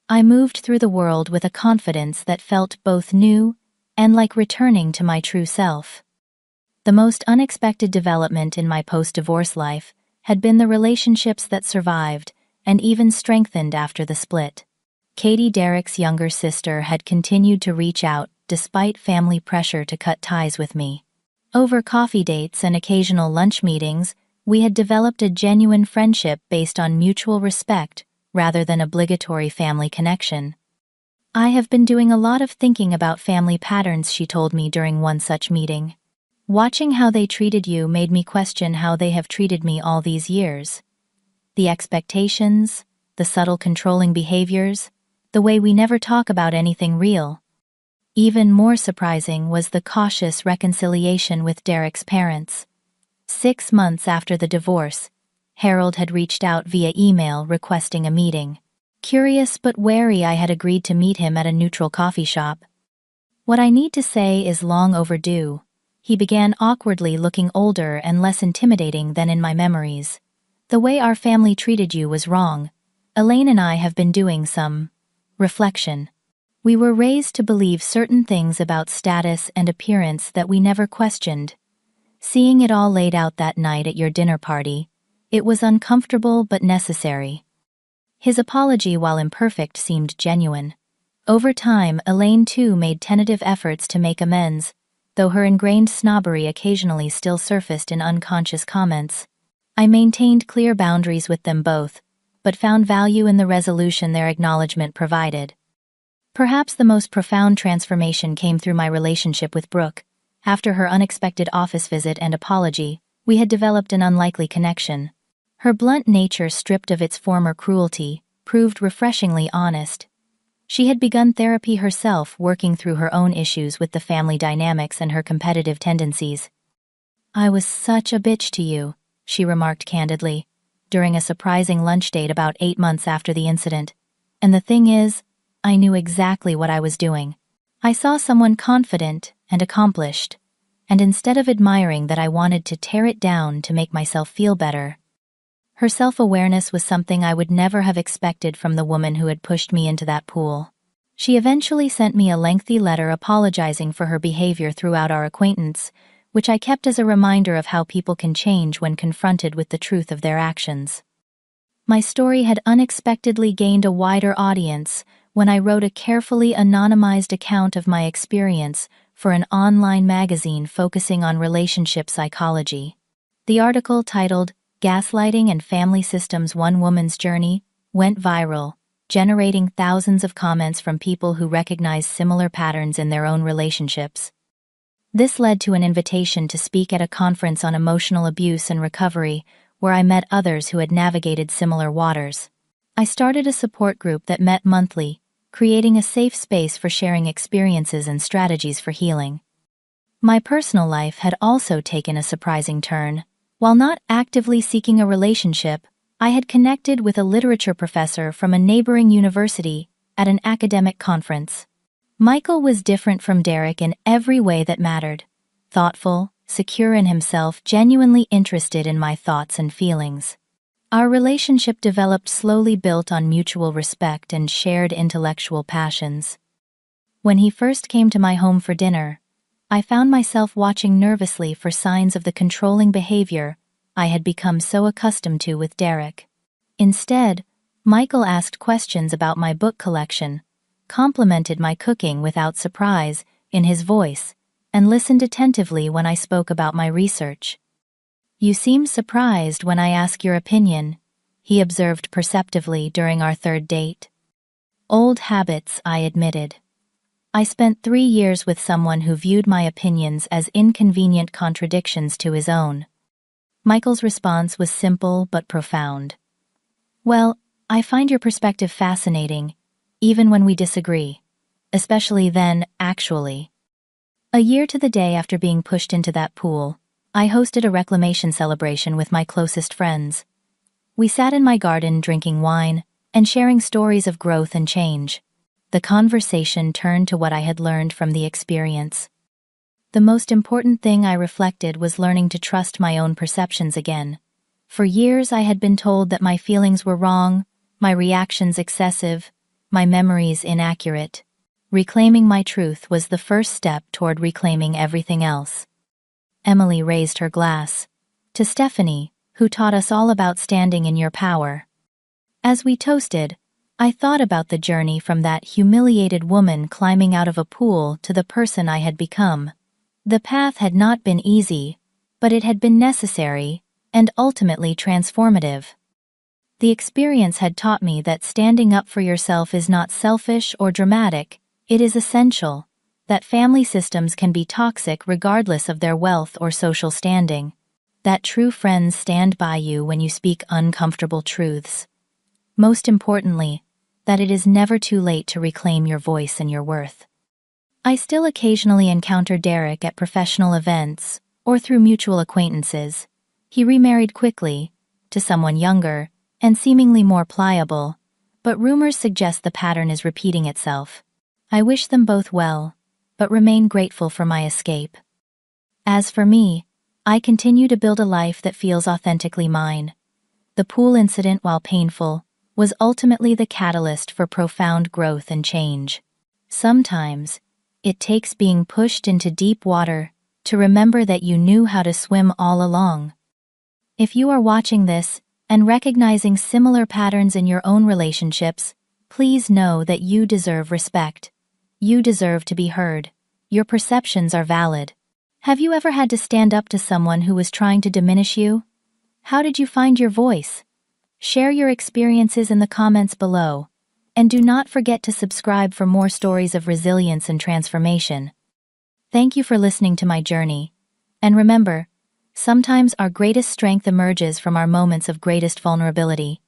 I moved through the world with a confidence that felt both new and like returning to my true self. The most unexpected development in my post-divorce life had been the relationships that survived and even strengthened after the split. Katie, Derek's younger sister, had continued to reach out despite family pressure to cut ties with me. Over coffee dates and occasional lunch meetings, we had developed a genuine friendship based on mutual respect rather than obligatory family connection. "I have been doing a lot of thinking about family patterns," she told me during one such meeting. "Watching how they treated you made me question how they have treated me all these years. The expectations, the subtle controlling behaviors, the way we never talk about anything real." Even more surprising was the cautious reconciliation with Derek's parents. 6 months after the divorce, Harold had reached out via email requesting a meeting. Curious but wary, I had agreed to meet him at a neutral coffee shop. "What I need to say is long overdue," he began awkwardly, looking older and less intimidating than in my memories. "The way our family treated you was wrong. Elaine and I have been doing some reflection. We were raised to believe certain things about status and appearance that we never questioned. Seeing it all laid out that night at your dinner party, it was uncomfortable but necessary." His apology, while imperfect, seemed genuine. Over time, Elaine too made tentative efforts to make amends, though her ingrained snobbery occasionally still surfaced in unconscious comments. I maintained clear boundaries with them both, but found value in the resolution their acknowledgement provided. Perhaps the most profound transformation came through my relationship with Brooke. After her unexpected office visit and apology, we had developed an unlikely connection. Her blunt nature, stripped of its former cruelty, proved refreshingly honest. She had begun therapy herself, working through her own issues with the family dynamics and her competitive tendencies. "I was such a bitch to you," she remarked candidly, during a surprising lunch date about 8 months after the incident. "And the thing is, I knew exactly what I was doing. I saw someone confident and accomplished, and instead of admiring that, I wanted to tear it down to make myself feel better." Her self-awareness was something I would never have expected from the woman who had pushed me into that pool. She eventually sent me a lengthy letter apologizing for her behavior throughout our acquaintance, which I kept as a reminder of how people can change when confronted with the truth of their actions. My story had unexpectedly gained a wider audience when I wrote a carefully anonymized account of my experience for an online magazine focusing on relationship psychology. The article, titled "Gaslighting and Family Systems: One Woman's Journey," went viral, generating thousands of comments from people who recognized similar patterns in their own relationships. This led to an invitation to speak at a conference on emotional abuse and recovery, where I met others who had navigated similar waters. I started a support group that met monthly, creating a safe space for sharing experiences and strategies for healing. My personal life had also taken a surprising turn. While not actively seeking a relationship, I had connected with a literature professor from a neighboring university at an academic conference. Michael was different from Derek in every way that mattered. Thoughtful, secure in himself, genuinely interested in my thoughts and feelings. Our relationship developed slowly, built on mutual respect and shared intellectual passions. When he first came to my home for dinner, I found myself watching nervously for signs of the controlling behavior I had become so accustomed to with Derek. Instead, Michael asked questions about my book collection, complimented my cooking without surprise in his voice, and listened attentively when I spoke about my research. "You seem surprised when I ask your opinion," he observed perceptively during our third date. "Old habits," I admitted. I spent 3 years with someone who viewed my opinions as inconvenient contradictions to his own. Michael's response was simple but profound. "Well, I find your perspective fascinating, even when we disagree. Especially then, actually." A year to the day after being pushed into that pool, I hosted a reclamation celebration with my closest friends. We sat in my garden drinking wine and sharing stories of growth and change. The conversation turned to what I had learned from the experience. The most important thing, I reflected, was learning to trust my own perceptions again. For years I had been told that my feelings were wrong, my reactions excessive, my memories inaccurate. Reclaiming my truth was the first step toward reclaiming everything else. Emily raised her glass. "To Stephanie, who taught us all about standing in your power." As we toasted, I thought about the journey from that humiliated woman climbing out of a pool to the person I had become. The path had not been easy, but it had been necessary and ultimately transformative. The experience had taught me that standing up for yourself is not selfish or dramatic, it is essential. That family systems can be toxic regardless of their wealth or social standing. That true friends stand by you when you speak uncomfortable truths. Most importantly, that it is never too late to reclaim your voice and your worth. I still occasionally encounter Derek at professional events or through mutual acquaintances. He remarried quickly, to someone younger and seemingly more pliable, but rumors suggest the pattern is repeating itself. I wish them both well, but remain grateful for my escape. As for me, I continue to build a life that feels authentically mine. The pool incident, while painful, was ultimately the catalyst for profound growth and change. Sometimes, it takes being pushed into deep water to remember that you knew how to swim all along. If you are watching this and recognizing similar patterns in your own relationships, please know that you deserve respect. You deserve to be heard. Your perceptions are valid. Have you ever had to stand up to someone who was trying to diminish you? How did you find your voice? Share your experiences in the comments below, and do not forget to subscribe for more stories of resilience and transformation. Thank you for listening to my journey, and remember, sometimes our greatest strength emerges from our moments of greatest vulnerability.